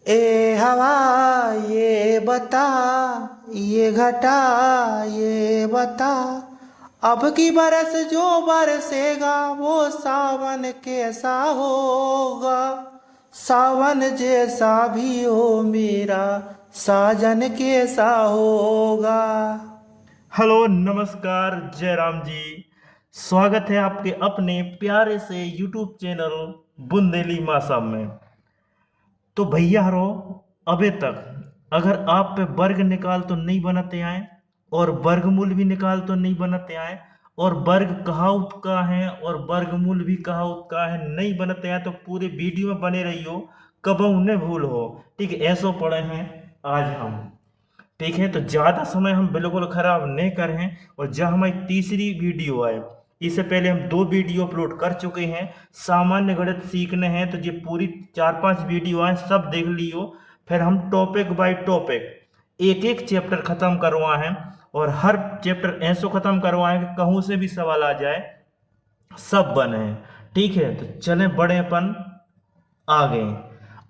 ए हवा ये बता, ये घटा ये बता, अब की बरस जो बरसेगा वो सावन कैसा होगा। सावन जैसा भी हो मेरा साजन कैसा होगा। हेलो नमस्कार जय राम जी। स्वागत है आपके अपने प्यारे से यूट्यूब चैनल बुंदेली मासा में। तो भैया रो, अबे तक अगर आप पे वर्ग निकाल तो नहीं बनते आए और वर्गमूल भी निकाल तो नहीं बनते आए और वर्ग कहाउत का है और वर्गमूल भी कहाउत का है नहीं बनते आए तो पूरे वीडियो में बने रहियो, कब उन्हें भूल हो। ठीक है, ऐसो पढ़े हैं आज हम। ठीक है, तो ज़्यादा समय हम बिल्कुल खराब नहीं कर हैं और जब हमारी तीसरी वीडियो आए, इससे पहले हम 2 वीडियो अपलोड कर चुके हैं। सामान्य गणित सीखने हैं तो ये पूरी 4-5 वीडियो आए, सब देख लियो। फिर हम टॉपिक बाय टॉपिक एक एक चैप्टर खत्म करवा है और हर चैप्टर ऐसो खत्म करवाए कि कहूँ से भी सवाल आ जाए, सब बने हैं। ठीक है, तो चलें बड़े अपन आगे।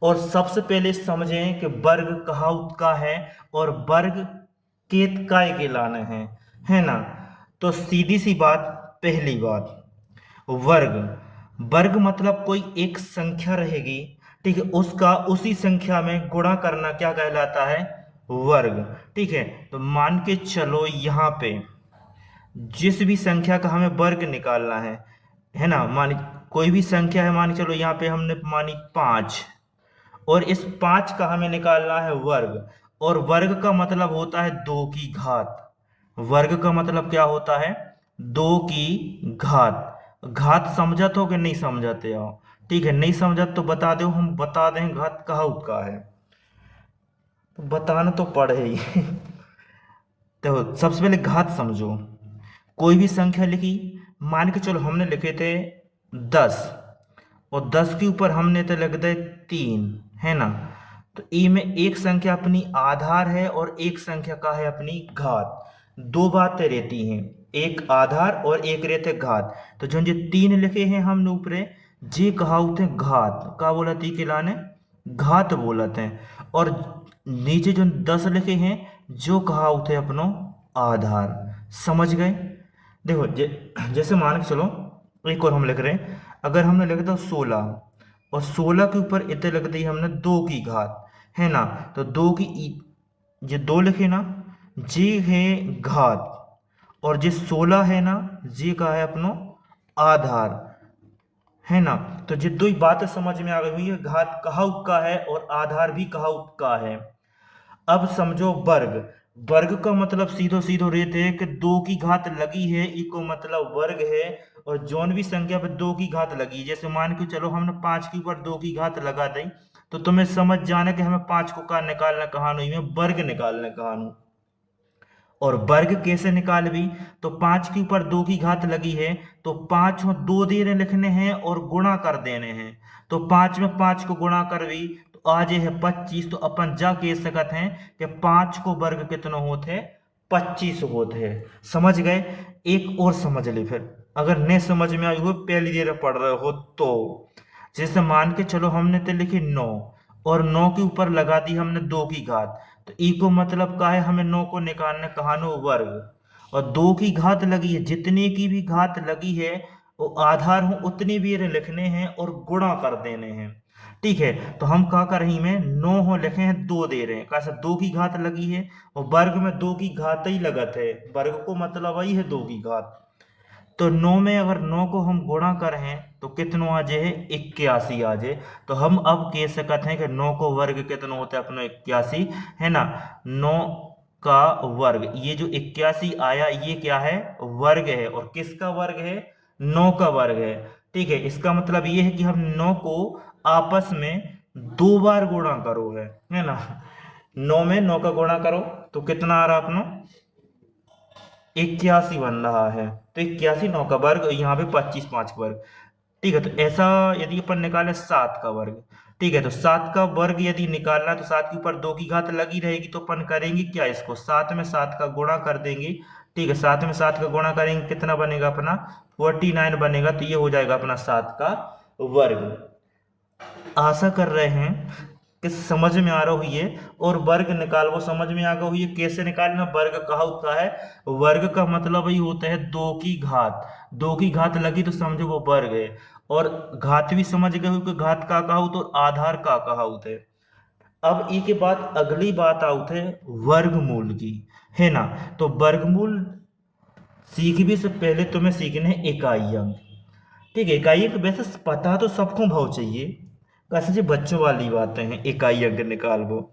और सबसे पहले समझें कि वर्ग कहाउत का है और वर्ग केत काय के लाने हैं, है ना। तो सीधी सी बात, पहली बात, वर्ग। वर्ग मतलब कोई एक संख्या रहेगी, ठीक है, उसका उसी संख्या में गुणा करना क्या कहलाता है, वर्ग। ठीक है, तो मान के चलो यहाँ पे जिस भी संख्या का हमें वर्ग निकालना है ना। मान कोई भी संख्या है, मान के चलो यहाँ पे हमने मानी 5 और इस 5 का हमें निकालना है वर्ग। और वर्ग का मतलब होता है 2 की घात। वर्ग का मतलब क्या होता है, 2 की घात। घात समझत हो कि नहीं समझते हो। ठीक है, नहीं समझत तो बता दो, हम बता दें घात कहाँ का है, तो बताना तो पड़े ही। तो सबसे पहले घात समझो। कोई भी संख्या लिखी, मान के चलो हमने लिखे थे 10 और 10 के ऊपर हमने तो लिख दे 3, है ना। तो ई में एक संख्या अपनी आधार है और एक संख्या का है अपनी घात। दो बातें रहती हैं, एक आधार और एक रहते घात। तो जो ये 3 लिखे हैं हमने ऊपर, जे कहा होते घात का बोला थी के लाने, घात बोलते हैं। और नीचे जो 10 लिखे हैं जो कहा होते अपनो आधार। समझ गए। देखो जैसे मान के चलो एक और हम लिख रहे हैं, अगर हमने लिख दिया 16 और 16 के ऊपर इतने लिख दी हमने 2 की घात, है ना। तो 2 की ये 2 लिखे ना, जे है घात और जे 16 है ना, जे का है अपनो आधार, है ना। तो ये दो ही बातें समझ में आ गई हुई है, घात कहाउक का है और आधार भी कहाउक का है। अब समझो वर्ग। वर्ग का मतलब सीधो सीधो रहते हैं कि 2 की घात लगी है, इको मतलब वर्ग है। और जौन भी संख्या पे 2 की घात लगी है, जैसे मान के चलो हमने 5 के ऊपर 2 की घात लगा दी, तो तुम्हें समझ जाना कि हमें 5 को का निकालना कहानी में, वर्ग निकालना कहानी। और वर्ग कैसे निकाल भी, तो 5 के ऊपर 2 की घात लगी है तो 5 में 2 देने लिखने हैं और गुणा कर देने हैं। तो 5 में 5 को गुणा कर भी तो आज है 25। तो अपन जा कह सकते हैं कि 5 को वर्ग कितना होते हैं, 25 होते हैं। समझ गए। एक और समझ ले फिर, अगर नहीं समझ में आई हो पहली देर पढ़ रहे हो तो। जैसे मान के चलो हमने तो लिखी 9 और 9 के ऊपर लगा दी हमने 2 की घात, तो ई को मतलब का है हमें 9 को निकालना कहानो वर्ग। और 2 की घात लगी है, जितने की भी घात लगी है वो आधार हो उतनी भी लिखने हैं और गुणा कर देने हैं। ठीक है, तो हम क्या कर रही में 9 हो लिखे हैं, 2 दे रहे हैं, कैसे 2 की घात लगी है और वर्ग में 2 की घात ही लगत है, वर्ग को मतलब वही है 2 की घात। तो 9 में अगर 9 को हम गुणा करें तो कितना आ जाए, 81 आ जाए। तो हम अब कह सकते हैं कि 9 को वर्ग कितना होता है अपना 81, है ना। 9 का वर्ग, ये जो 81 आया ये क्या है, वर्ग है। और किसका वर्ग है, 9 का वर्ग है। ठीक है, इसका मतलब ये है कि हम 9 को आपस में 2 बार गुणा करो है ना। 9 में 9 का गुणा करो तो कितना आ रहा अपना, 81 बन रहा है। तो 81 9 का वर्ग, यहाँ पे 25 5 का वर्ग। ठीक है, तो ऐसा यदि अपन निकाले 7 का वर्ग, ठीक है, तो 7 का वर्ग यदि निकालना तो 7 के ऊपर 2 की घात लगी रहेगी, तो अपन करेंगे क्या, इसको 7 में 7 का गुणा कर देंगे। ठीक है, 7 में 7 का गुणा करेंगे कितना बनेगा अपना, 49 बनेगा। तो ये हो जाएगा अपना 7 का वर्ग। आशा कर रहे हैं किस समझ में आ रहा हो ये। और वर्ग निकाल, वो समझ में आ गया हो ये कैसे निकालना। वर्ग कहा होता है, वर्ग का मतलब ही होता है दो की घात। दो की घात लगी तो समझो वो वर्ग है। और घात भी समझ गए हो कि घात का कहा हो तो आधार का कहा होता है। अब ई के बाद अगली बात आउत है वर्गमूल की, है ना। तो वर्गमूल सीख भी से पहले तुम्हें सीखने हैं इकाई अंक। ठीक है, इकाई अंक वैसे पता तो सबको भाव चाहिए, कैसे जी बच्चों वाली बातें हैं, इकाई अंक निकाल वो।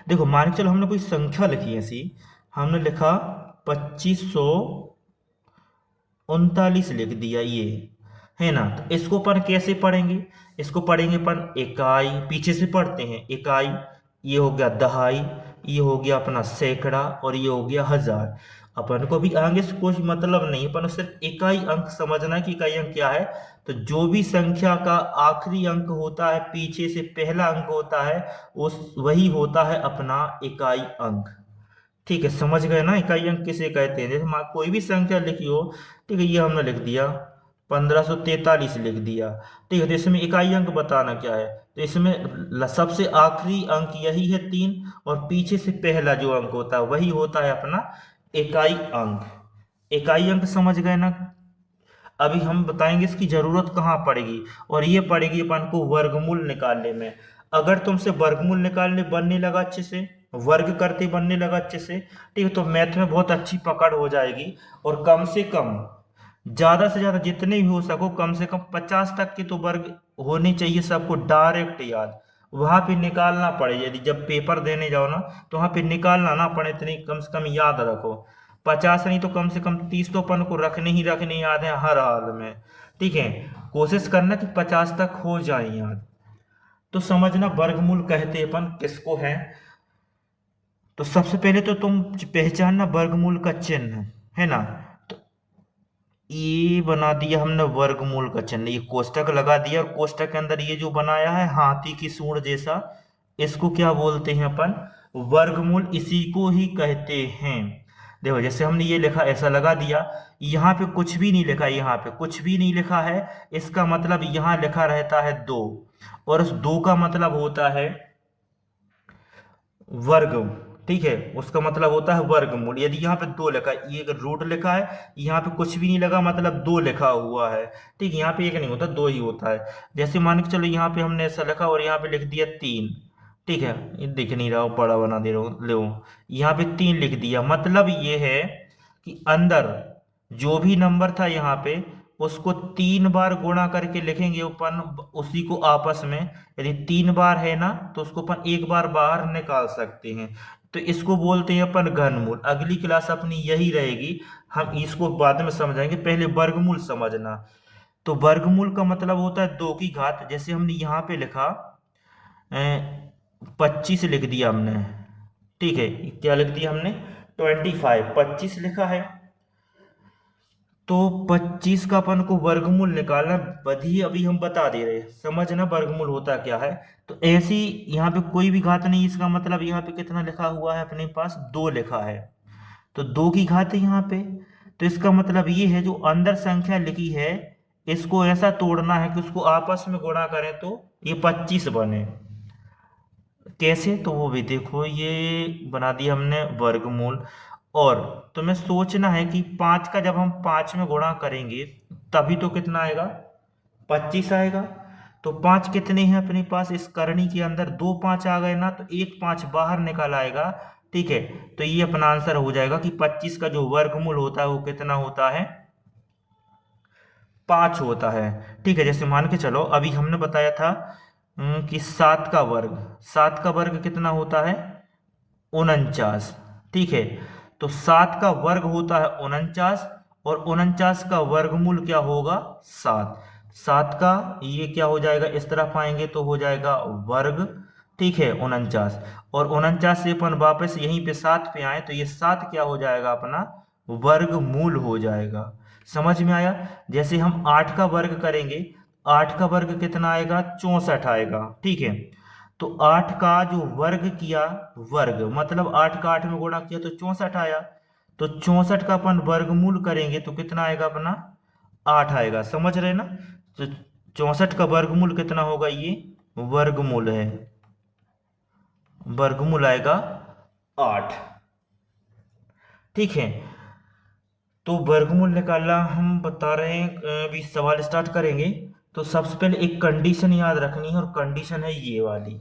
देखो मान के चलो हमने कोई संख्या लिखी है ऐसी, हमने लिखा 2539 लिख दिया ये, है ना। तो इसको अपन कैसे पढ़ेंगे, इसको पढ़ेंगे अपन इकाई, पीछे से पढ़ते हैं इकाई, ये हो गया दहाई, ये हो गया अपना सैकड़ा, और ये हो गया हजार। अपन को भी आगे से कुछ मतलब नहीं, अपन को सिर्फ इकाई अंक समझना है कि इकाई अंक क्या है। तो जो भी संख्या का आखिरी अंक होता है, पीछे से पहला अंक होता है, उस वही होता है अपना इकाई अंक। ठीक है, समझ गए ना इकाई अंक किसे कहते हैं। जैसे कोई भी संख्या लिखी हो, ठीक है, ये हमने लिख दिया 1543 लिख दिया। ठीक है, तो इसमें इकाई अंक बताना क्या है, तो इसमें सबसे आखिरी अंक यही है 3, और पीछे से पहला जो अंक होता है वही होता है अपना इकाई अंक। इकाई अंक समझ गए ना। अभी हम बताएंगे इसकी जरूरत कहाँ पड़ेगी, और ये पड़ेगी अपन को वर्गमूल निकालने में। अगर तुमसे वर्गमूल निकालने बनने लगा अच्छे से, वर्ग करते बनने लगा अच्छे से, ठीक है, तो मैथ में बहुत अच्छी पकड़ हो जाएगी। और कम से कम ज्यादा से ज्यादा जितने भी हो सको, कम से कम 50 तक के तो वर्ग होने चाहिए सबको डायरेक्ट याद। वहां पे निकालना पड़े, यदि जब पेपर देने जाओ ना, तो वहां पे निकालना ना पड़े, इतनी कम से कम याद रखो। 50 नहीं तो कम से कम 30 तो अपन को रखने ही रखने याद है हर हाल में। ठीक है, कोशिश करना कि 50 तक हो जाए याद। तो समझना वर्गमूल कहते अपन किसको है। तो सबसे पहले तो तुम पहचानना वर्गमूल का चिन्ह, है ना। तो ये बना दिया हमने वर्गमूल का चिन्ह, ये कोष्टक लगा दिया, और कोष्टक के अंदर ये जो बनाया है हाथी की सूंड जैसा, इसको क्या बोलते हैं अपन, वर्गमूल, इसी को ही कहते हैं। देखो जैसे हमने ये लिखा ऐसा लगा दिया, यहाँ पे कुछ भी नहीं लिखा, यहाँ पे कुछ भी नहीं लिखा है, इसका मतलब यहाँ लिखा रहता है 2, और उस 2 का मतलब होता है वर्ग। ठीक है, उसका मतलब होता है वर्गमूल। यदि यहाँ पे 2 लिखा है, ये अगर रूट लिखा है, यहाँ पे कुछ भी नहीं लगा, मतलब 2 लिखा हुआ है। ठीक है, यहाँ पे 1 नहीं होता, 2 ही होता है। जैसे मान के चलो यहाँ पे हमने ऐसा लिखा और यहाँ पे लिख दिया 3। ठीक है, ये दिख नहीं रहा हो, बड़ा बना दे रहा हूँ, लो यहाँ पे 3 लिख दिया। मतलब ये है कि अंदर जो भी नंबर था यहाँ पे, उसको 3 बार गुणा करके लिखेंगे अपन उसी को आपस में। यदि 3 बार है ना, तो उसको अपन 1 बार बाहर निकाल सकते हैं। तो इसको बोलते हैं अपन घनमूल। अगली क्लास अपनी यही रहेगी, हम इसको बाद में समझाएंगे, पहले वर्गमूल समझना। तो वर्गमूल का मतलब होता है 2 की घात। जैसे हमने यहाँ पे लिखा 25 लिख दिया हमने। ठीक है, क्या लिख दिया हमने, 25, 25 लिखा है। तो 25 का अपन को वर्गमूल निकालना बधी अभी हम बता दे रहे हैं, समझना वर्गमूल होता क्या है। तो ऐसी यहाँ पे कोई भी घात नहीं, इसका मतलब यहाँ पे कितना लिखा हुआ है अपने पास, 2 लिखा है। तो 2 की घात है यहाँ पे। तो इसका मतलब ये है जो अंदर संख्या लिखी है, इसको ऐसा तोड़ना है कि उसको आपस में गुणा करें तो ये 25 बने। कैसे, तो वो भी देखो, ये बना दिया हमने वर्गमूल। और तुम्हें सोचना है कि 5 का जब हम 5 में गुणा करेंगे तभी तो कितना आएगा, 25 आएगा। तो 5 कितने हैं अपने पास, इस करनी के अंदर 2 5 आ गए ना, तो 1 5 बाहर निकल आएगा। ठीक है, तो ये अपना आंसर हो जाएगा कि 25 का जो वर्गमूल होता है वो कितना होता है, 5 होता है। ठीक है, जैसे मान के चलो अभी हमने बताया था कि 7 का वर्ग, 7 का वर्ग कितना होता है, 49। ठीक है, तो 7 का वर्ग होता है 49, और 49 का वर्गमूल क्या होगा, 7। 7 का ये क्या हो जाएगा, इस तरफ आएंगे तो हो जाएगा वर्ग। ठीक है, 49, और 49 से अपन वापस यहीं पे 7 पे आए, तो ये 7 क्या हो जाएगा अपना, वर्गमूल हो जाएगा। समझ में आया। जैसे हम 8 का वर्ग करेंगे, 8 का वर्ग कितना आएगा, 64 आएगा। ठीक है, तो 8 का जो वर्ग किया, वर्ग मतलब 8 का 8 में गुणा किया तो 64 आया। तो 64 का अपन वर्गमूल करेंगे तो कितना आएगा अपना, 8 आएगा। समझ रहे ना। तो 64 का वर्गमूल कितना होगा, ये वर्गमूल है। वर्गमूल आएगा 8। ठीक है, तो वर्गमूल निकालना हम बता रहे हैं। अभी सवाल स्टार्ट करेंगे तो सबसे पहले एक कंडीशन याद रखनी है, और कंडीशन है ये वाली।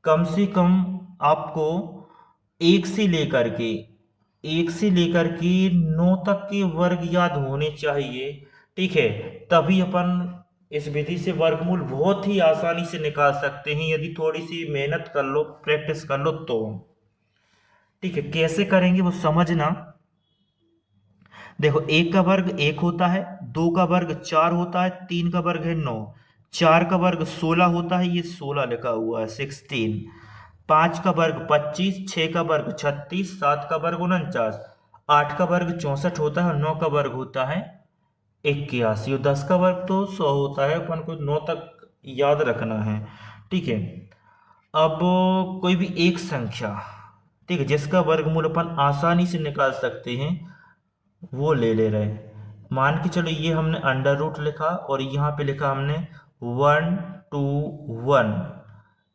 कम से कम आपको एक से लेकर के एक से लेकर के 9 तक के वर्ग याद होने चाहिए। ठीक है, तभी अपन इस विधि से वर्गमूल बहुत ही आसानी से निकाल सकते हैं, यदि थोड़ी सी मेहनत कर लो, प्रैक्टिस कर लो तो। ठीक है, कैसे करेंगे वो समझना। देखो, एक का वर्ग 1 होता है, 2 का वर्ग 4 होता है, 3 का वर्ग है 9, 4 का वर्ग 16 होता है, ये 16 लिखा हुआ है 16, 5 का वर्ग 25, 6 का वर्ग 36, 7 का वर्ग 49, 8 का वर्ग 64 होता है, और 9 का वर्ग होता है 81, और 10 का वर्ग तो 100 होता है। अपन को 9 तक याद रखना है। ठीक है, अब कोई भी एक संख्या, ठीक है, जिसका वर्गमूल अपन आसानी से निकाल सकते हैं वो ले रहे हैं। मान के चलो ये हमने अंडर रूट लिखा, और यहाँ पे लिखा हमने 121,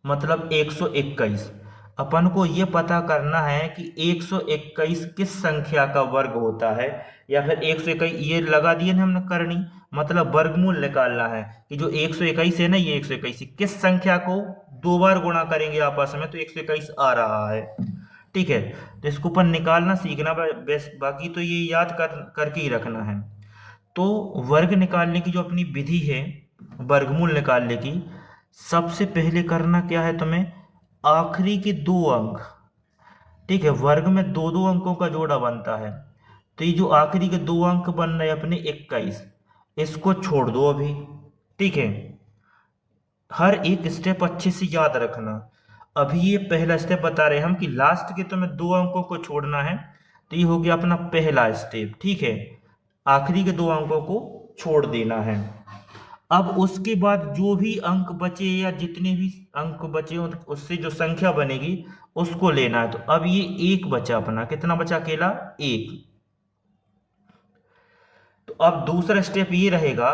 मतलब 121। अपन को ये पता करना है कि 121 किस संख्या का वर्ग होता है, या फिर 121 ये लगा दिए ना हमने करनी, मतलब वर्गमूल निकालना है कि जो 121 है ना, ये 121 किस संख्या को 2 बार गुणा करेंगे आपस में तो 121 आ रहा है। ठीक है, तो इसको अपन निकालना सीखना बेस्ट, बाकी तो ये याद करके ही रखना है। तो वर्ग निकालने की जो अपनी विधि है वर्गमूल निकालने की, सबसे पहले करना क्या है तुम्हें, आखिरी के 2 अंक, ठीक है, वर्ग में 2 अंकों का जोड़ा बनता है, तो ये जो आखिरी के 2 अंक बन रहे अपने 21, इसको छोड़ दो अभी। ठीक है, हर एक स्टेप अच्छे से याद रखना। अभी ये पहला स्टेप बता रहे हैं हम कि लास्ट के तुम्हें 2 अंकों को छोड़ना है, तो ये हो गया अपना पहला स्टेप। ठीक है, आखिरी के 2 अंकों को छोड़ देना है। अब उसके बाद जो भी अंक बचे या जितने भी अंक बचे उससे जो संख्या बनेगी उसको लेना है। तो अब ये 1 बचा अपना, कितना बचा अकेला 1। तो अब दूसरा स्टेप ये रहेगा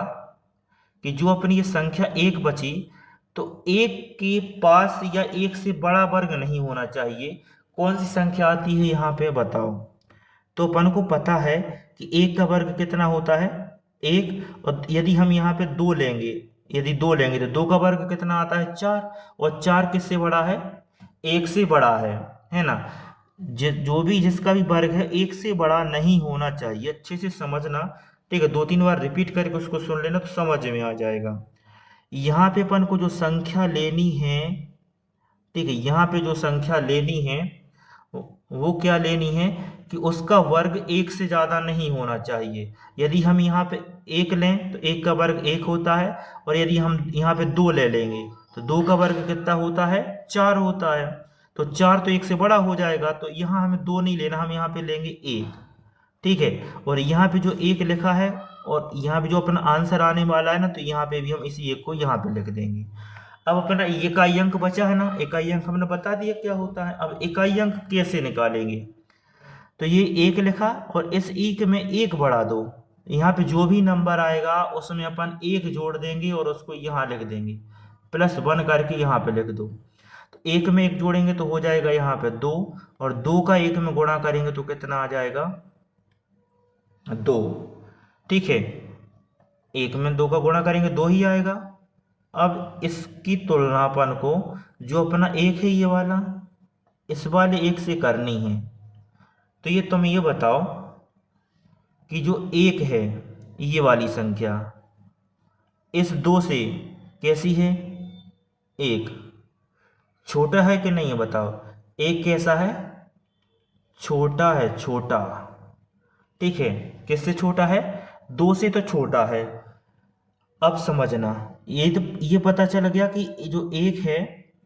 कि जो अपनी ये संख्या 1 बची, तो 1 के पास या 1 से बड़ा वर्ग नहीं होना चाहिए। कौन सी संख्या आती है यहाँ पे बताओ। तो अपन को पता है कि 1 का वर्ग कितना होता है 1, और यदि हम यहाँ पे 2 लेंगे, यदि 2 लेंगे तो 2 का वर्ग कितना आता है 4, और 4 किससे बड़ा है 1 से बड़ा है ना। जो भी जिसका भी वर्ग है 1 से बड़ा नहीं होना चाहिए, अच्छे से समझना। ठीक है, 2-3 बार रिपीट करके उसको सुन लेना तो समझ में आ जाएगा। यहाँ पे अपन को जो संख्या लेनी है, ठीक है, यहाँ पे जो संख्या लेनी है वो क्या लेनी है कि उसका वर्ग 1 से ज़्यादा नहीं होना चाहिए। यदि हम यहाँ पे 1 लें तो 1 का वर्ग 1 होता है, और यदि हम यहाँ पे 2 ले लेंगे तो 2 का वर्ग कितना होता है 4 होता है। तो 4 तो 1 से बड़ा हो जाएगा, तो यहाँ हमें 2 नहीं लेना, हम यहाँ पे लेंगे 1। ठीक है, और यहाँ पे जो 1 लिखा है और यहाँ पे जो अपना आंसर आने वाला है ना, तो यहाँ पे भी हम इसी 1 को यहाँ पे लिख देंगे। अब अपना इकाई अंक बचा है ना, इकाई अंक हमने बता दिया क्या होता है। अब इकाई अंक कैसे निकालेंगे, तो ये 1 लिखा और इस 1 में 1 बढ़ा दो, यहाँ पे जो भी नंबर आएगा उसमें अपन 1 जोड़ देंगे और उसको यहाँ लिख देंगे, +1 करके यहाँ पे लिख दो। तो 1 में 1 जोड़ेंगे तो हो जाएगा यहाँ पे 2, और 2 का 1 में गुणा करेंगे तो कितना आ जाएगा 2। ठीक है, 1 में 2 का गुणा करेंगे 2 ही आएगा। अब इसकी तुलना अपन को जो अपना 1 है ये वाला इस वाले 1 से करनी है। तो ये तुम ये बताओ कि जो 1 है ये वाली संख्या इस 2 से कैसी है, 1 छोटा है कि नहीं है बताओ। 1 कैसा है, छोटा है, छोटा। ठीक है, किससे छोटा है 2 से तो छोटा है। अब समझना, ये पता चल गया कि जो 1 है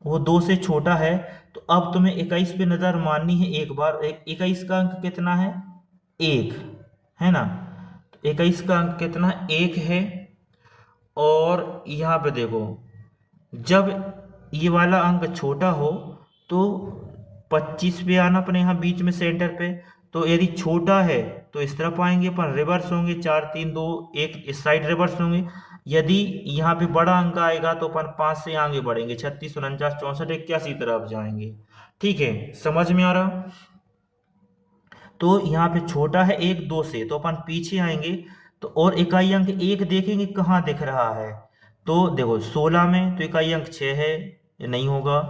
वो 2 से छोटा है। तो अब तुम्हें 21 पे नजर मारनी है एक बार। 21 का अंक कितना है 1 है ना, तो 21 का अंक कितना 1 है। और यहाँ पे देखो, जब ये वाला अंक छोटा हो तो 25 पे आना अपने यहाँ बीच में सेंटर पे। तो यदि छोटा है तो इस तरफ आएंगे अपन, रिवर्स होंगे 4 3 2 1 इस साइड रिवर्स होंगे। यदि यहाँ पे बड़ा अंक आएगा तो अपन 5 से आगे बढ़ेंगे, 36, 49, 64, 81 तरफ जाएंगे। ठीक है, समझ में आ रहा। तो यहाँ पे छोटा है 1 2 से, तो अपन पीछे आएंगे तो और इकाई अंक 1 देखेंगे कहाँ दिख रहा है। तो देखो 16 में तो इकाई अंक 6 है, ये नहीं होगा।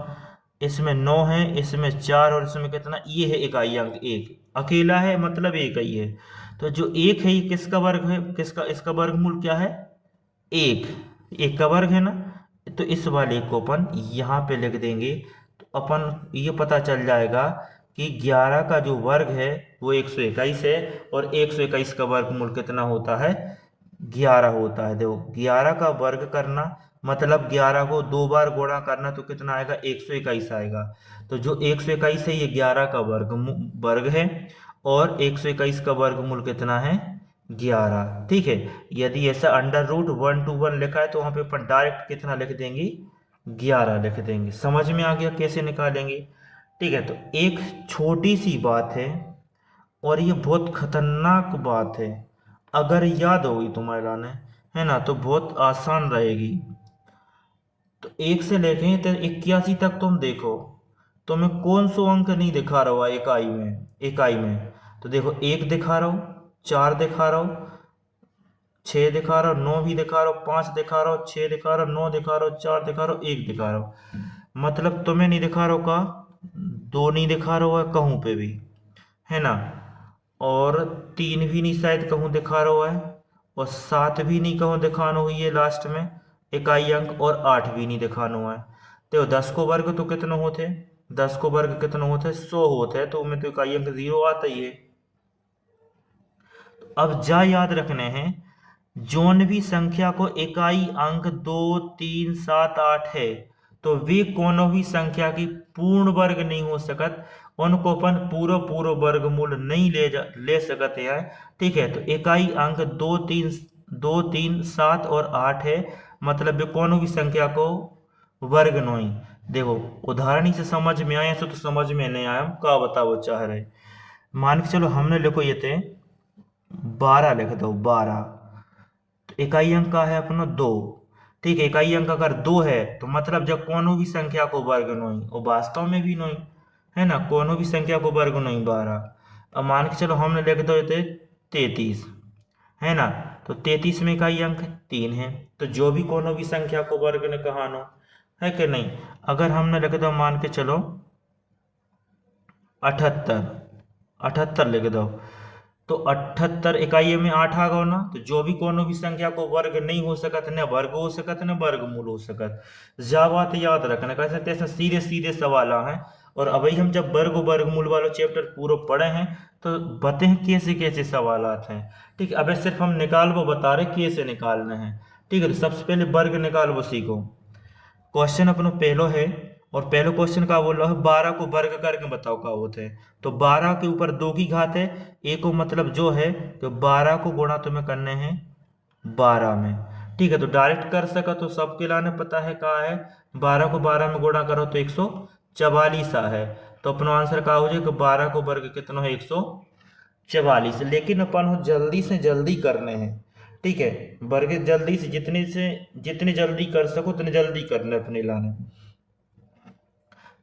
इसमें 9 है, इसमें 4 और इसमें कितना, ये है इकाई अंक 1, अकेला है मतलब एक ही है। तो जो 1 है ये किसका वर्ग है, किसका, इसका वर्गमूल क्या है, 1, 1 का वर्ग है ना। तो इस वाले को अपन यहाँ पे लिख देंगे, तो अपन ये पता चल जाएगा कि 11 का जो वर्ग है वो 121 है, और 121 का वर्गमूल कितना होता है, 11 होता है। देखो 11 का वर्ग करना मतलब 11 को 2 बार गुणा करना, तो कितना आएगा, 121 आएगा। तो जो 121 है ये 11 का वर्ग है, और 121 का वर्गमूल कितना है, 11। ठीक है, यदि ऐसा अंडर रूट 1 to 1 लिखा है तो वहां पे अपन डायरेक्ट कितना लिख देंगे, 11 लिख देंगे। समझ में आ गया कैसे निकालेंगे। ठीक है, तो एक छोटी सी बात है और ये बहुत खतरनाक बात है, अगर याद होगी तुम्हारे लाने, है ना, तो बहुत आसान रहेगी। तो 1 से लेके तो 81 तक तुम देखो, तो मैं कौन सा अंक नहीं दिखा रहा हूँ इकाई में। तो देखो 1 दिखा रहा हूँ, 4 दिखा रहा हूँ, 6 दिखा रहा हूँ, 9 भी दिखा रहा हूँ, 5 दिखा रहा हूँ, 6 दिखा रहा हूँ, 9 दिखा रहा हूँ, 4 दिखा रहा हूँ, 1 दिखा रहा हूँ। मतलब तुम्हें नहीं दिखा रहा का, 2 नहीं दिखा रहा है कहूँ पे भी, है ना, और 3 भी नहीं शायद कहूँ दिखा रहा है, और 7 भी नहीं कहूँ दिखाना हुई है लास्ट में इकाई अंक, और 8 भी नहीं दिखाना हुआ है। तो 10 को वर्ग तो कितने होते, 10 को वर्ग कितने होते, 100 होते हैं, तो उनमें तो इकाई अंक 0 आता ही है। अब जा याद रखने हैं, जोन भी संख्या को इकाई अंक 2 3 7 8 है, तो वे कोनो भी संख्या की पूर्ण वर्ग नहीं हो सकत, उनको अपन पूरा पूरा वर्गमूल नहीं ले सकते हैं। ठीक है, तो इकाई अंक 2 3 7 और 8 है, मतलब वे कोनो भी संख्या को वर्ग नहीं। देखो उदाहरण ही से समझ में आया, तो समझ में नहीं आया हम क्या बताओ चाह रहे। मान के चलो हमने लिखो ये थे 12, लिख दो 12, तो इकाई अंक का है अपना 2। ठीक है, इकाई अंक अगर 2 है तो मतलब जब कोनो भी संख्या को वर्ग नहीं, और वास्तव में भी नहीं, है ना, कोनो भी संख्या को वर्ग नहीं 12। अब मान के चलो हमने लिख दो ये 33, है ना, तो 33 में इकाई अंक 3 है, तो जो भी कोनो भी संख्या को वर्ग ने कहानो, है कि नहीं। अगर हमने लिख दो मान के चलो 78, 78 लिख दो, तो 78 इकाई में 8 आ गो ना, तो जो भी कोनो भी संख्या को वर्ग नहीं हो सकत, न वर्ग हो सकत न वर्गमूल हो सकत। जा बात याद रखना, कैसे तैसे सीधे सीधे सवाल हैं। और अभी हम जब वर्ग वर्गमूल वाला चैप्टर पूरा पढ़े हैं, तो बते हैं कैसे कैसे सवाल हैं। ठीक है, अब सिर्फ हम निकाल वो बता रहे कैसे निकालना है। ठीक है, तो सबसे पहले वर्ग निकाल वो सीखो। क्वेश्चन अपनो पहलो है, और पहले क्वेश्चन का बोल रहा है 12 को वर्ग करके बताओ क्या होते हैं। तो 12 के ऊपर 2 की घात है, एक को मतलब जो है तो 12 को गुणा तुम्हें करने हैं 12 में। ठीक है, तो डायरेक्ट कर सका तो सबके लाने पता है क्या है, 12 को 12 में गुणा करो तो 144 है। तो अपना आंसर क्या हो जाएगा, 12 को वर्ग कितना है 144। लेकिन अपन जल्दी से जल्दी करने हैं। ठीक है, वर्ग जल्दी से जितनी जल्दी कर सको उतनी जल्दी करने अपने लाने।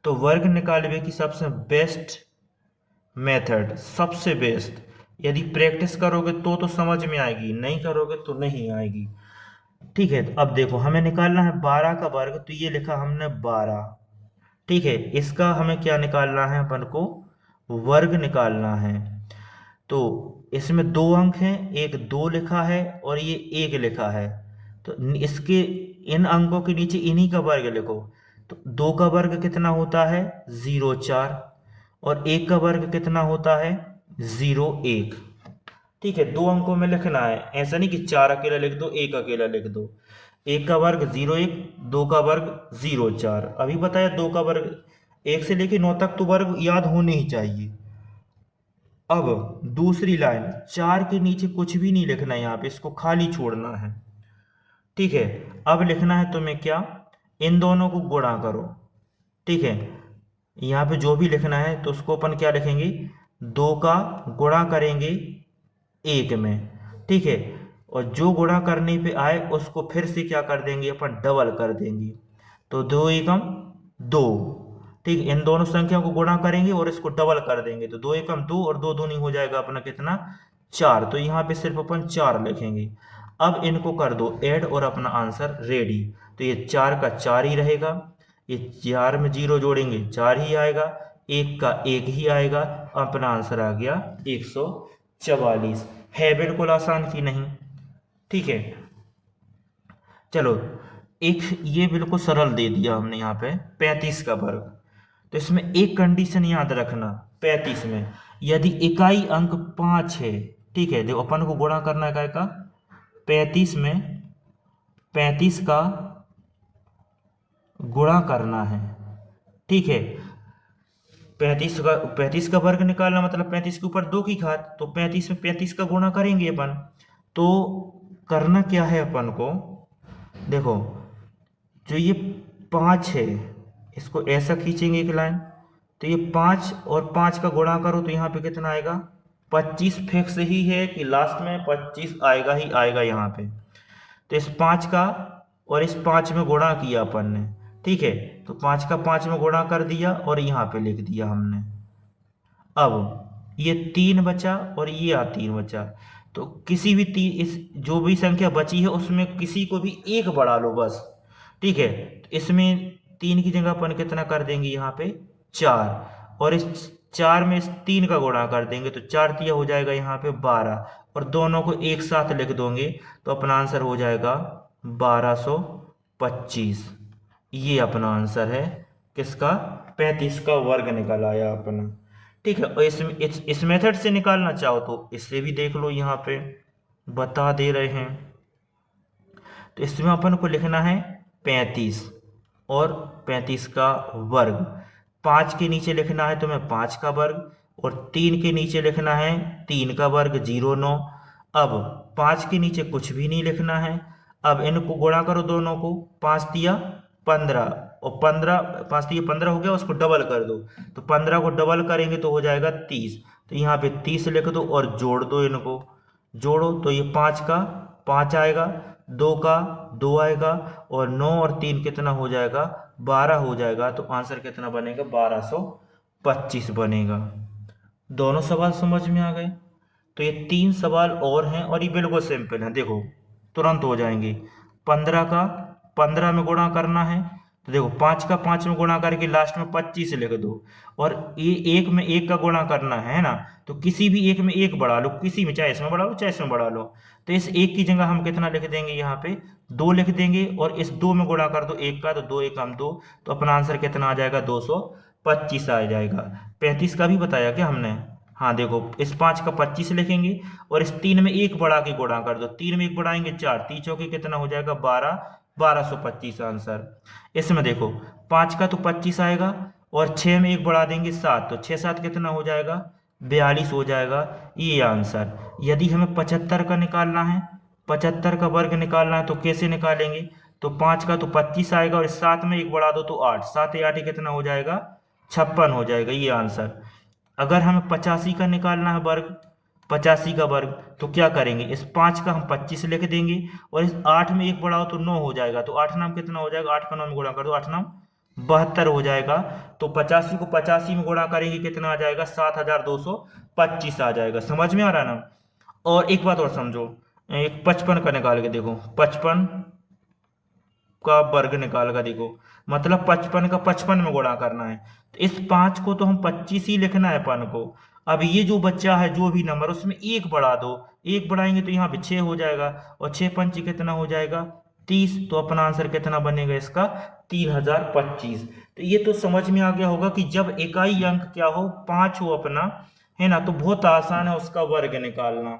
तो वर्ग निकालने की सबसे बेस्ट मेथड, सबसे बेस्ट, यदि प्रैक्टिस करोगे तो समझ में आएगी, नहीं करोगे तो नहीं आएगी। ठीक है, तो अब देखो हमें निकालना है 12 का वर्ग, तो ये लिखा हमने 12। ठीक है, इसका हमें क्या निकालना है, अपन को वर्ग निकालना है। तो इसमें 2 अंक हैं, एक 2 लिखा है और ये 1 लिखा है, तो इसके इन अंकों के नीचे इन्हीं का वर्ग लिखो। तो 2 का वर्ग कितना होता है 0,4, और 1 का वर्ग कितना होता है 0,1। ठीक है, 2 अंकों में लिखना है, ऐसा नहीं कि 4 अकेला लिख दो 1 अकेला लिख दो। 1 का वर्ग 0,1, 2 का वर्ग 0,4। अभी बताया 2 का वर्ग 1 से लेके 9 तक तो वर्ग याद होने ही चाहिए। अब दूसरी लाइन, 4 के नीचे कुछ भी नहीं लिखना है, यहाँ पे इसको खाली छोड़ना है। ठीक है, अब लिखना है तुम्हें क्या, इन दोनों को गुणा करो। ठीक है, यहाँ पे जो भी लिखना है तो उसको अपन क्या लिखेंगे, 2 का गुणा करेंगे 1 में। ठीक है, और जो गुणा करने पे आए उसको फिर से क्या कर देंगे अपन, डबल कर देंगे। तो 2 एकम 2, ठीक, इन दोनों संख्याओं को गुणा करेंगे और इसको डबल कर देंगे, तो 2 एकम 2 और 2 दूनी हो जाएगा अपना कितना, 4। तो यहाँ पे सिर्फ अपन 4 लिखेंगे। अब इनको कर दो ऐड और अपना आंसर रेडी। तो ये 4 का 4 ही रहेगा, ये 4 में 0 जोड़ेंगे 4 ही आएगा, 1 का 1 ही आएगा, अपना आंसर आ गया 144। है बिल्कुल आसान की नहीं, ठीक है। चलो एक ये बिल्कुल सरल दे दिया हमने यहाँ पे 35 का वर्ग। तो इसमें एक कंडीशन याद रखना, 35 में यदि इकाई अंक 5 है, ठीक है, देखो अपन को गुणा करना है का 35 में 35 का गुणा करना है, ठीक है। 35 का वर्ग निकालना मतलब 35 के ऊपर 2 की घात, तो 35 में 35 का गुणा करेंगे अपन। तो करना क्या है अपन को, देखो जो ये 5 है इसको ऐसा खींचेंगे एक लाइन, तो ये 5 और 5 का गुणा करो तो यहाँ पे कितना आएगा, 25 फिक्स ही है कि लास्ट में 25 आएगा ही आएगा यहाँ पे। तो इस 5 का और इस 5 में गुणा किया अपन ने, ठीक है, तो 5 का 5 में गुणा कर दिया और यहाँ पे लिख दिया हमने। अब ये 3 बचा और ये 3 बचा, तो किसी भी इस जो भी संख्या बची है उसमें किसी को भी एक बढ़ा लो बस, ठीक है। तो इसमें 3 की जगह अपन कितना कर देंगे यहाँ पे 4, और इस 4 में इस 3 का गुणा कर देंगे, तो 4 तिया हो जाएगा यहाँ पे 12, और दोनों को एक साथ लिख दोगे तो अपना आंसर हो जाएगा 1225। ये अपना आंसर है किसका, 35 का वर्ग निकल आया अपना, ठीक है। और इस मेथड से निकालना चाहो तो इससे भी देख लो, यहाँ पे बता दे रहे हैं। तो इसमें अपन को लिखना है 35 और 35 का वर्ग, 5 के नीचे लिखना है तुम्हें 5 का वर्ग, और 3 के नीचे लिखना है 3 का वर्ग 09। अब 5 के नीचे कुछ भी नहीं लिखना है। अब इनको गुणा करो दोनों को, 5 तिया 15 और 15, 5 तिया 15 हो गया, उसको डबल कर दो, तो 15 को डबल करेंगे तो हो जाएगा 30। तो यहाँ पे 30 लिख दो और जोड़ दो, इनको जोड़ो तो ये 5 का 5 आएगा, 2 का 2 आएगा, और 9 और 3 कितना हो जाएगा, 12 हो जाएगा। तो आंसर कितना बनेगा, 1225 बनेगा। दोनों सवाल समझ में आ गए। तो ये 3 सवाल और हैं और ये बिल्कुल सिंपल हैं, देखो तुरंत हो जाएंगे। 15 का 15 में गुणा करना है, तो देखो 5 का 5 में गुणा करके लास्ट में 25 लिख दो, और ये 1 में 1 का गुणा करना है ना, तो किसी भी एक में 1 बढ़ा लो, किसी में चाहे इसमें बढ़ा लो चाहे इसमें बढ़ा लो। तो इस 1 की जगह हम कितना लिख देंगे, यहाँ पे 2 लिख देंगे, और इस 2 में गुणा कर दो 1 का, तो 2 1 हम 2, तो अपना आंसर कितना आ जाएगा, 225 आ जाएगा। 35 का भी बताया क्या हमने, हाँ देखो इस 5 का 25 लिखेंगे और इस 3 में 1 बढ़ा के गुणा कर दो, 3 में 1 बढ़ाएंगे 4, 3 चौके कितना हो जाएगा 12, 1225 आंसर। इसमें देखो 5 का तो 25 आएगा और 6 में 1 बढ़ा देंगे 7, तो 6 7 कितना हो जाएगा 42 हो जाएगा, ये आंसर। यदि हमें 75 का निकालना है, 75 का वर्ग निकालना है तो कैसे निकालेंगे, तो 5 का तो 25 आएगा और 7 में 1 बढ़ा दो तो 8, 7 8 कितना हो जाएगा 56 हो जाएगा, ये आंसर। अगर हमें 85 का निकालना है वर्ग, 85 का वर्ग, तो क्या करेंगे, इस 5 का हम 25 लिख देंगे और इस 8 में 1 बढ़ाओ तो 9 हो जाएगा, तो 8 नाम कितना हो जाएगा, 8 का 9 में गुणा कर दो, 8 नाम 72 हो जाएगा। तो 85 को 85 में गुणा करेंगे कितना आ जाएगा, 7225 आ जाएगा। समझ में आ रहा ना। और एक बात और समझो, एक 55 का निकाल के देखो, 55 का वर्ग निकाल कर देखो, मतलब 55 का 55 में गुणा करना है, तो इस 5 को तो हम 25 ही लिखना है अपन को। अब ये जो बच्चा है जो भी नंबर उसमें 1 बढ़ा दो, 1 बढ़ाएंगे तो यहाँ पे 6 हो जाएगा, और 6 पंच कितना हो जाएगा 30, तो अपना आंसर कितना बनेगा इसका 3025। तो ये तो समझ में आ गया होगा कि जब इकाई अंक क्या हो 5 हो अपना, है ना, तो बहुत आसान है उसका वर्ग निकालना।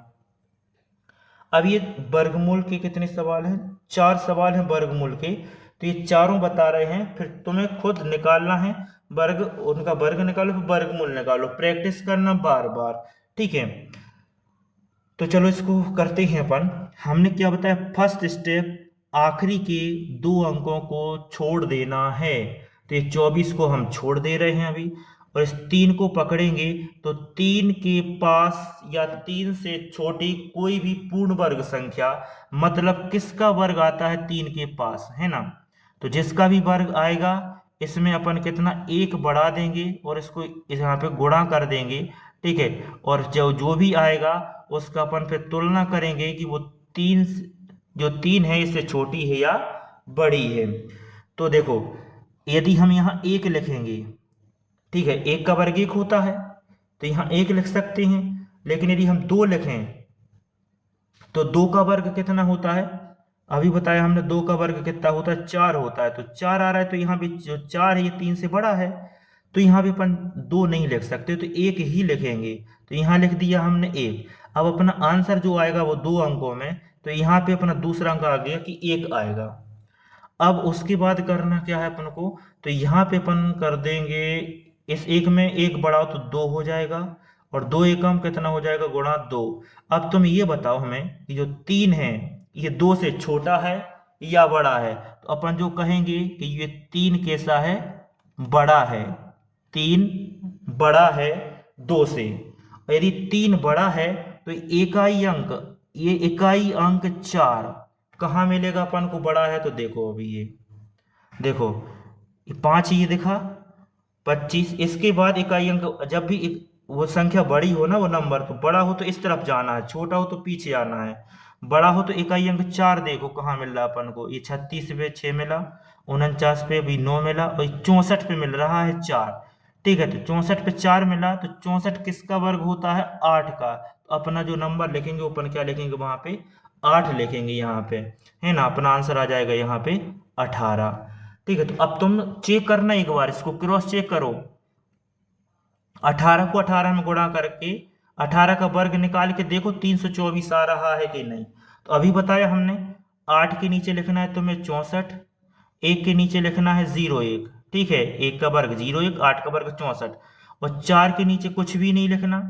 अब ये वर्गमूल के कितने सवाल हैं, 4 सवाल हैं वर्गमूल के, तो ये चारों बता रहे हैं, फिर तुम्हें खुद निकालना है वर्ग, उनका वर्ग निकालो फिर वर्गमूल निकालो, प्रैक्टिस करना बार बार, ठीक है। तो चलो इसको करते हैं अपन। हमने क्या बताया, फर्स्ट स्टेप आखिरी के 2 अंकों को छोड़ देना है, तो ये 24 को हम छोड़ दे रहे हैं अभी, और इस 3 को पकड़ेंगे तो 3 के पास या 3 से छोटी कोई भी पूर्ण वर्ग संख्या, मतलब किसका वर्ग आता है 3 के पास, है ना। तो जिसका भी वर्ग आएगा इसमें अपन कितना 1 बढ़ा देंगे और इसको यहाँ पे गुणा कर देंगे, ठीक है। और जो भी आएगा उसका अपन फिर तुलना करेंगे कि वो 3 जो 3 है इससे छोटी है या बड़ी है। तो देखो यदि हम यहाँ 1 लिखेंगे, ठीक है, 1 का वर्ग 1 होता है तो यहाँ 1 लिख सकते हैं। लेकिन यदि हम 2 लिखें तो 2 का वर्ग कितना होता है, अभी बताया हमने 2 का वर्ग कितना होता है, 4 होता है। तो 4 आ रहा है तो यहाँ भी जो 4 है ये 3 से बड़ा है, तो यहाँ भी अपन 2 नहीं लिख सकते, तो 1 ही लिखेंगे। तो यहाँ लिख दिया हमने 1। अब अपना आंसर जो आएगा वो 2 अंकों में, तो यहाँ पे अपना दूसरा अंक आ गया कि 1 आएगा। अब उसके बाद करना क्या है अपन को, तो यहाँ पे अपन कर देंगे इस 1 में 1 बढ़ाओ तो 2 हो जाएगा, और 2 एकम कितना हो जाएगा, गुणा 2। अब तुम ये बताओ हमें कि जो 3 है ये 2 से छोटा है या बड़ा है। तो अपन जो कहेंगे कि ये 3 कैसा है, बड़ा है। 3 बड़ा है 2 से। और यदि 3 बड़ा है तो इकाई अंक, ये इकाई अंक 4 कहाँ मिलेगा अपन को, बड़ा है। तो देखो अभी ये देखो 5 ये दिखा, 25, इसके बाद इकाई अंक जब भी वो संख्या बड़ी हो ना, वो नंबर तो बड़ा हो तो इस तरफ जाना है, छोटा हो तो पीछे आना है। बड़ा हो तो इकाई अंक 4 देखो कहाँ मिल रहा है अपन को, ये 36 पे 6 मिला, 49 पे भी 9 मिला, और 64 पे मिल रहा है 4, ठीक है। तो 64 पे 4 मिला, तो 64 किसका वर्ग होता है, 8 का। तो अपना जो नंबर लिखेंगे अपन क्या लिखेंगे वहां पे, 8 लिखेंगे यहाँ पे, है ना। अपना आंसर आ जाएगा यहाँ पे 18, ठीक है। तो अब तुम चेक करना एक बार, इसको क्रॉस चेक करो। 18 को 18 में गुणा करके 18 का वर्ग निकाल के देखो 324 आ रहा है कि नहीं। तो अभी बताया हमने 8 के नीचे लिखना है तुम्हें 64, 1 के नीचे लिखना है 01, ठीक है, 1 का वर्ग 01, 8 का वर्ग 64, और 4 के नीचे कुछ भी नहीं लिखना।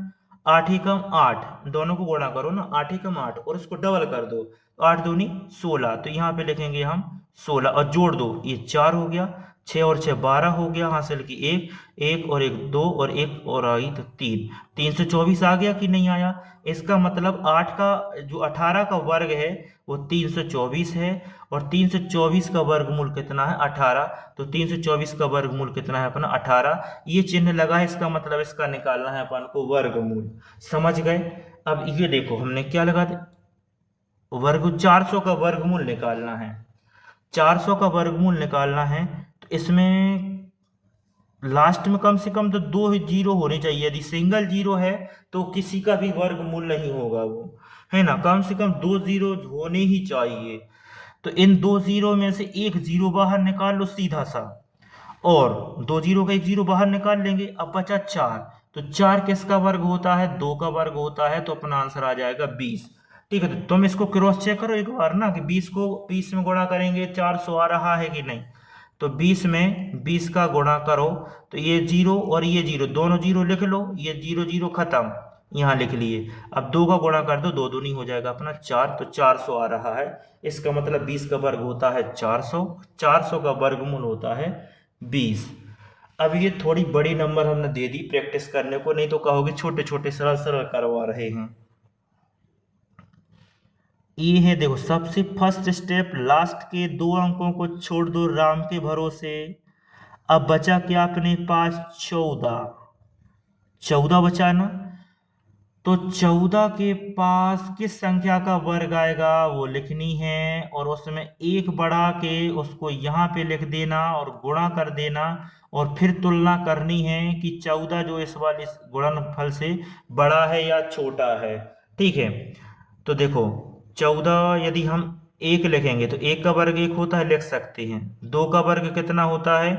8 एकम 8, दोनों को गुणा करो ना, 8 एकम 8 और उसको डबल कर दो, 8 दूनी 16, तो यहाँ पे लिखेंगे हम 16, और जोड़ दो, ये 4 हो गया, 6 और 6 12 हो गया, हासिल की 1, 1 और 1 2, और 1 और आई तो 3, 324 आ गया कि नहीं आया। इसका मतलब 8 का जो 18 का वर्ग है वो 324 है, और 324 का वर्गमूल कितना है, 18। तो 324 का वर्गमूल कितना है अपना, 18। ये चिन्ह लगा है, इसका मतलब इसका निकालना है अपन को वर्गमूल, समझ गए। अब ये देखो हमने क्या लगा दिया, वर्ग 400 का वर्गमूल निकालना है, 400 का वर्गमूल निकालना है। तो इसमें लास्ट में कम से कम तो 2 जीरो होने चाहिए, यदि सिंगल जीरो है तो किसी का भी वर्गमूल नहीं होगा वो, है ना। कम से कम 2 जीरो होने ही चाहिए। तो इन 2 जीरो में से एक जीरो बाहर निकाल लो सीधा सा, और 2 जीरो का 1 जीरो बाहर निकाल लेंगे। अब बचा 4, तो 4 किसका वर्ग होता है, 2 का वर्ग होता है। तो अपना आंसर आ जाएगा 20, ठीक है। तो तुम इसको क्रॉस चेक करो एक बार ना, कि 20 को 20 में गुणा करेंगे 400 आ रहा है कि नहीं। तो 20 में 20 का गुणा करो, तो ये जीरो और ये जीरो, दोनों जीरो लिख लो, ये जीरो जीरो खत्म, यहाँ लिख लिए। अब 2 का गुणा कर दो, 2 दूनी हो जाएगा अपना 4, तो 400 आ रहा है। इसका मतलब 20 का वर्ग होता है 400, 400 का वर्गमूल होता है 20। अब ये थोड़ी बड़ी नंबर हमने दे दी प्रैक्टिस करने को, नहीं तो कहोगे छोटे छोटे सरल सरल करवा रहे हैं। ये है देखो, सबसे फर्स्ट स्टेप, लास्ट के 2 अंकों को छोड़ दो राम के भरोसे। अब बचा क्या अपने पास, 14 बचा ना। तो 14 के पास किस संख्या का वर्ग आएगा वो लिखनी है, और उसमें 1 बढ़ा के उसको यहाँ पे लिख देना और गुणा कर देना, और फिर तुलना करनी है कि 14 जो इस वाले गुणनफल से बड़ा है या छोटा है, ठीक है। तो देखो 14 यदि हम 1 लिखेंगे तो 1 का वर्ग 1 होता है, लिख सकते हैं। 2 का वर्ग कितना होता है,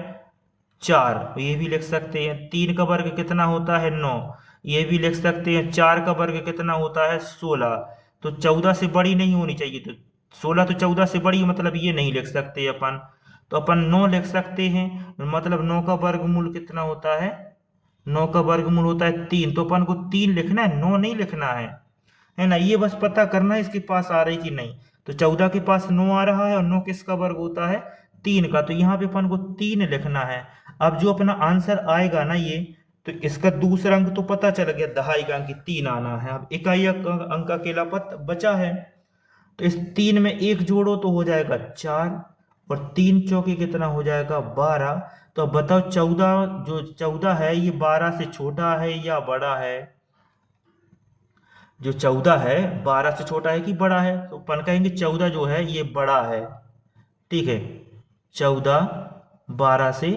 4, ये भी लिख सकते हैं। 3 का वर्ग कितना होता है, 9, ये भी लिख सकते हैं। 4 का वर्ग कितना होता है, 16। तो 14 से बड़ी नहीं होनी चाहिए, तो 16 तो 14 से बड़ी, मतलब ये नहीं लिख सकते अपन। तो अपन 9 लिख सकते हैं, मतलब 9 का वर्गमूल कितना होता है, 9 का वर्गमूल होता है 3। तो अपन को 3 लिखना है, 9 नहीं लिखना है ना। ये बस पता करना है इसके पास आ रही कि नहीं। तो 14 के पास 9 आ रहा है, और 9 किसका वर्ग होता है, 3 का। तो यहाँ पे अपन को 3 लिखना है। अब जो अपना आंसर आएगा ना, ये तो इसका दूसरा अंक तो पता चल गया, दहाई का अंक 3 आना है। अब इकाई अंक अकेला बचा है, तो इस 3 में 1 जोड़ो तो हो जाएगा 4, और 3 चौके कितना हो जाएगा 12। तो अब बताओ 14, जो 14 है ये 12 से छोटा है या बड़ा है? जो 14 है 12 से छोटा है कि बड़ा है? तो अपन कहेंगे 14 जो है ये बड़ा है, ठीक है, 14 12 से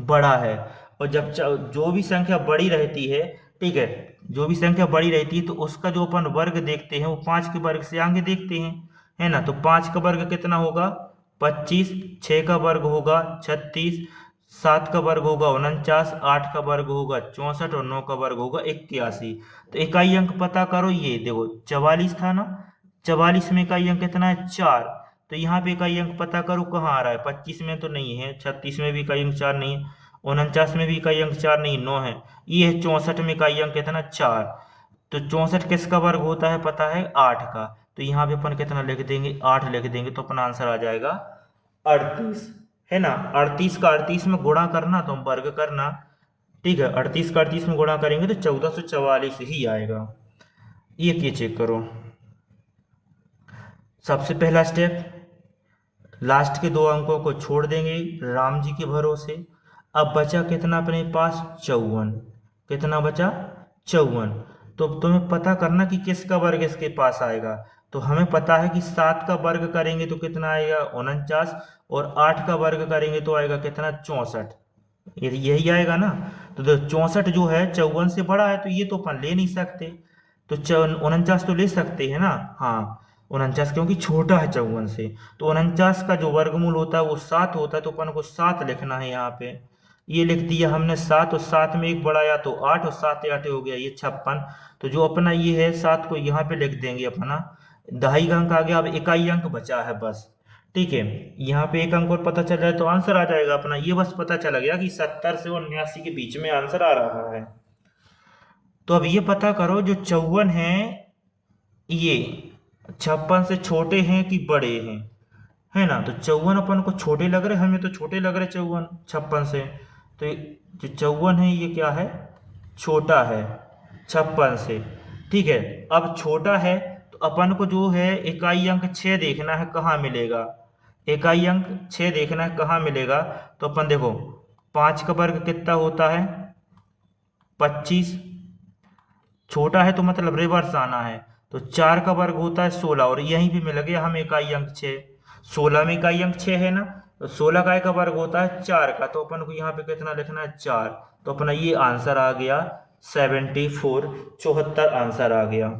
बड़ा है। और जब जो भी संख्या बड़ी रहती है, ठीक है, जो भी संख्या बड़ी रहती है तो उसका जो अपन वर्ग देखते हैं वो 5 के वर्ग से आगे देखते हैं, है ना। तो 5 का वर्ग कितना होगा 25, 6 का वर्ग होगा 36, 7 का वर्ग होगा 49, 8 का वर्ग होगा 64 और 9 का वर्ग होगा 81। तो इकाई अंक पता करो, ये देखो 44 था ना, 44 में इकाई अंक कितना है 4। तो यहाँ पे इकाई अंक पता करो कहाँ आ रहा है, 25 में तो नहीं है, 36 में भी इकाई अंक 4 नहीं है, 49 में भी इकाई अंक 4 नहीं, 9 है, ये है 64 में इकाई अंक कितना 4। तो 64 किसका वर्ग होता है पता है 8 का। तो यहाँ पे अपन कितना लिख देंगे 8 लिख देंगे, तो अपना आंसर आ जाएगा 38, है ना। 38 का 38 में गुणा करना तो वर्ग करना, ठीक है, 38 का 38 में गुणा करेंगे तो 1444 ही आएगा। ये चेक करो। सबसे पहला स्टेप, लास्ट के 2 अंकों को छोड़ देंगे राम जी के भरोसे। अब बचा कितना अपने पास 54, कितना बचा 54। तो तुम्हें पता करना कि किसका वर्ग इसके पास आएगा। तो हमें पता है कि 7 का वर्ग करेंगे तो कितना आएगा 49, और 8 का वर्ग करेंगे तो आएगा कितना 64, यही आएगा ना। तो 64 जो है 54 से बड़ा है, तो ये तो अपन ले नहीं सकते, तो 49 तो ले सकते हैं ना, हाँ 49 क्योंकि छोटा है 54 से। तो 49 का जो वर्गमूल होता है वो 7 होता है, तो अपन को 7 लिखना है यहाँ पे। ये लिख दिया हमने 7, और 7 में 1 बढ़ाया तो 8, और 7 8 हो गया ये 56। तो जो अपना ये है 7 को यहाँ पे लिख देंगे अपना, दहाई का अंक आ गया। अब इकाई अंक बचा है बस, ठीक है, यहाँ पे 1 अंक और पता चल जाए तो आंसर आ जाएगा अपना। ये बस पता चला गया कि 70 से 79 के बीच में आंसर आ रहा है। तो अब ये पता करो जो 54 है ये 56 से छोटे हैं कि बड़े हैं, है ना। तो 54 अपन को छोटे लग रहे, हमें तो छोटे लग रहे 54 56 से। तो जो 54 है ये क्या है छोटा है 56 से, ठीक है। अब छोटा है तो अपन को जो है इकाई अंक 6 देखना है कहाँ मिलेगा, इकाई अंक 6 देखना है कहाँ मिलेगा। तो अपन देखो 5 का वर्ग कितना होता है 25, छोटा है तो मतलब रिवर्स आना है, तो 4 का वर्ग होता है 16, और यहीं पे मिल गया हमें इकाई अंक 6। 16 में इकाई अंक 6 है ना, तो 16 का वर्ग होता है 4 का, तो अपन को यहाँ पे कितना लिखना है 4। तो अपना ये आंसर आ गया 74, 74 आंसर आ गया,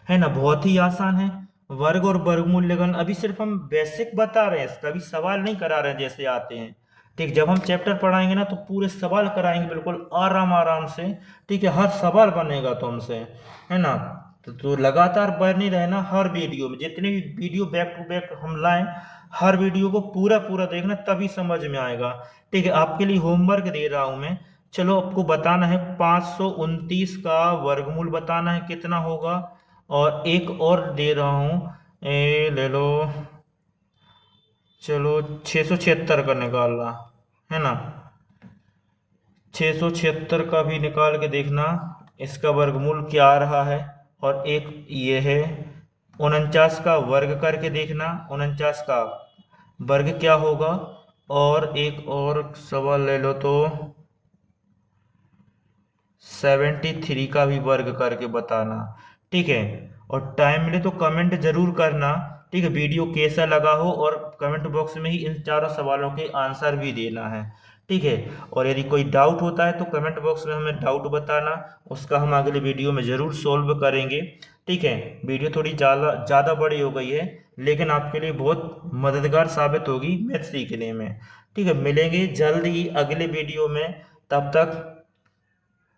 है ना। बहुत ही आसान है वर्ग और वर्गमूल लेखन। अभी सिर्फ हम बेसिक बता रहे हैं, इसका अभी सवाल नहीं करा रहे हैं जैसे आते हैं, ठीक। जब हम चैप्टर पढ़ाएंगे ना तो पूरे सवाल कराएंगे बिल्कुल आराम आराम से, ठीक है, हर सवाल बनेगा तुमसे, है ना। तो लगातार बने रहना, हर वीडियो में जितने भी वीडियो बैक टू बैक हम लाएं, हर वीडियो को पूरा पूरा देखना तभी समझ में आएगा, ठीक है। आपके लिए होमवर्क दे रहा हूं मैं, चलो आपको बताना है 529 का वर्गमूल बताना है कितना होगा, और एक और दे रहा हूं ले लो, चलो 676 का निकालना, है ना। 676 का भी निकाल के देखना इसका वर्गमूल क्या आ रहा है। और एक ये है 49 का वर्ग करके देखना 49 का वर्ग क्या होगा। और एक और सवाल ले लो तो 73 का भी वर्ग करके बताना, ठीक है। और टाइम मिले तो कमेंट जरूर करना, ठीक है, वीडियो कैसा लगा हो, और कमेंट बॉक्स में ही इन चारों सवालों के आंसर भी देना है, ठीक है। और यदि कोई डाउट होता है तो कमेंट बॉक्स में हमें डाउट बताना, उसका हम अगले वीडियो में ज़रूर सॉल्व करेंगे, ठीक है। वीडियो थोड़ी ज़्यादा बड़ी हो गई है, लेकिन आपके लिए बहुत मददगार साबित होगी मैथ सीखने में, ठीक है। मिलेंगे जल्द ही अगले वीडियो में, तब तक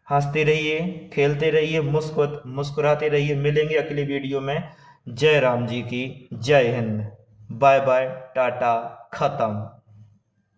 हंसते रहिए, खेलते रहिए, मुस्कुराते रहिए। मिलेंगे अगले वीडियो में। जय राम जी की जय हिंद, बाय बाय, टाटा, खत्म।